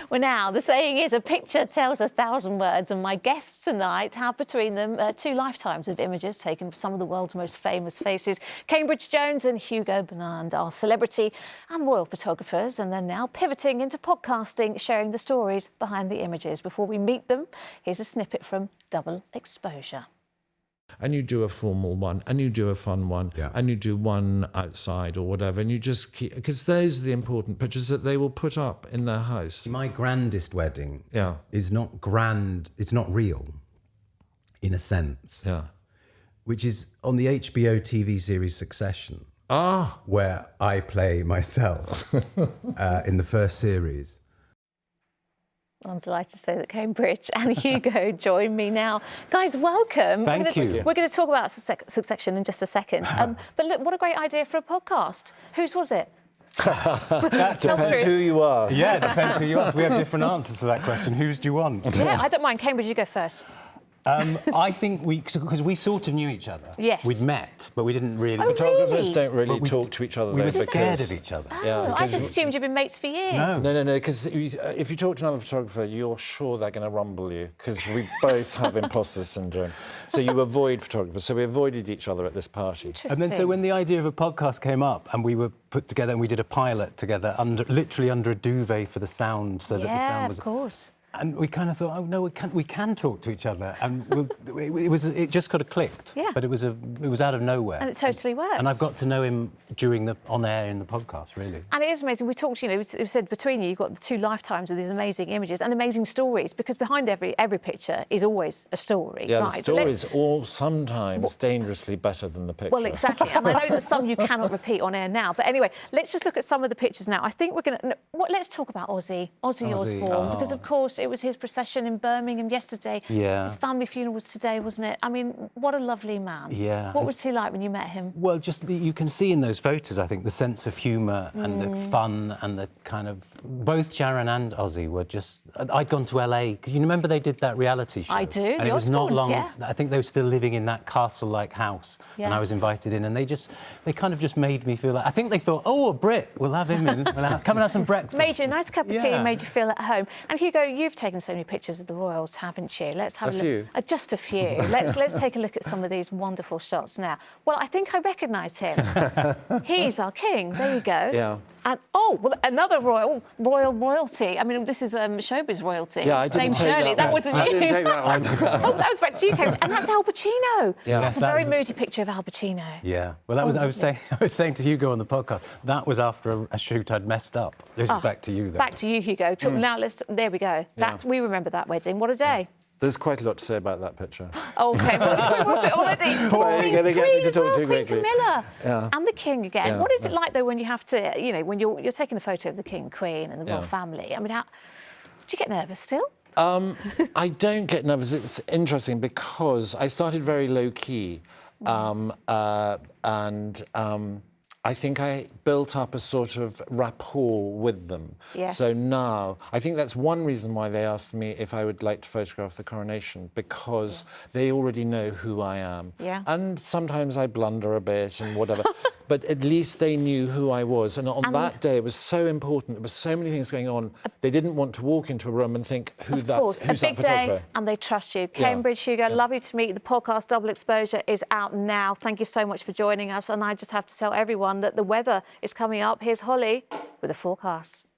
Well, now, the saying is a picture tells 1,000 words, and my guests tonight have between them 2 lifetimes of images taken of some of the world's most famous faces. Hugo Jones and Hugo Burnand are celebrity and royal photographers, and they're now pivoting into podcasting, sharing the stories behind the images. Before we meet them, here's a snippet from Double Exposure. And you do a formal one, and you do a fun one, and you do one outside or whatever, and you just keep, because those are the important pictures that they will put up in their house. My grandest wedding is not grand, it's not real, in a sense. Yeah. Which is on the HBO TV series Succession, where I play myself in the first series. I'm delighted to say that Cambridge and Hugo join me now. Guys, welcome. Thank you. We're going to talk about Succession in just a second. But look, what a great idea for a podcast. Whose was it? That depends who you ask. Yeah, it depends who you ask. We have different answers to that question. Whose do you want? Yeah, I don't mind. Cambridge, you go first. I think because we sort of knew each other. Yes. We'd met, but we didn't really. Photographers don't really talk to each other. We were scared of each other. Oh, I just assumed you'd been mates for years. No, because if you talk to another photographer, you're sure they're going to rumble you, because we both have imposter syndrome. So you avoid photographers. So we avoided each other at this party. And then so when the idea of a podcast came up and we were put together and we did a pilot together, literally under a duvet for the sound, so that the sound was... of course. And we kind of thought, oh no, we can talk to each other, and it just kind of clicked. Yeah. But it was out of nowhere. And it totally works. And I've got to know him during the on air in the podcast, really. And it is amazing. We talked, we said between you, you've got the 2 lifetimes of these amazing images and amazing stories, because behind every picture is always a story. Yeah, right? the story is all sometimes dangerously better than the picture. Well, exactly. And I know that some you cannot repeat on air now. But anyway, let's just look at some of the pictures now. I think we're going to... Let's talk about Ozzy Osbourne, because, of course, it was his procession in Birmingham yesterday. Yeah. His family funeral was today, wasn't it? I mean, what a lovely man. Yeah. What was he like when you met him? Well, just you can see in those photos, I think, the sense of humour and the fun and the kind of... Both Sharon and Ozzy were just... I'd gone to LA, because you remember they did that reality show? I do, and the it was not Osbournes, long... yeah. I think they were still living in that castle-like house, and I was invited in, and they kind of just made me feel like... I think they thought, oh, a Brit, we'll have him in, come and have some breakfast. Made you a nice cup of tea and made you feel at home. And Hugo, you've taken so many pictures of the royals, haven't you? Let's have a look. Few. Just a few. Let's take a look at some of these wonderful shots now. Well, I think I recognise him. He's our king. There you go. Yeah. And another royalty. I mean, this is showbiz royalty. Yeah, I didn't take Shirley, that wasn't I you. didn't take that one. Oh, that was back to you, Kate. And that's Al Pacino. Yeah. That's a very moody picture of Al Pacino. Yeah. Well, that was. I was saying to Hugo on the podcast, that was after a shoot I'd messed up. This is back to you, though. Back to you, Hugo. Now there we go. We remember that wedding. What a day. There's quite a lot to say about that picture. OK, well, we're off it already. You're going to get me to talk too Queen quickly. Camilla Yeah. and the King again. Yeah. What is it like, though, when you have to, when you're taking a photo of the King, Queen and the royal family? I mean, do you get nervous still? I don't get nervous. It's interesting because I started very low-key and I think I built up a sort of rapport with them. Yes. So now, I think that's one reason why they asked me if I would like to photograph the coronation, because they already know who I am. Yeah. And sometimes I blunder a bit and whatever, but at least they knew who I was. And on that day, it was so important. There were so many things going on. They didn't want to walk into a room and think, who's that photographer? Day, and they trust you. Cambridge, Hugo, lovely to meet you. The podcast Double Exposure is out now. Thank you so much for joining us. And I just have to tell everyone that the weather is coming up. Here's Holly with a forecast.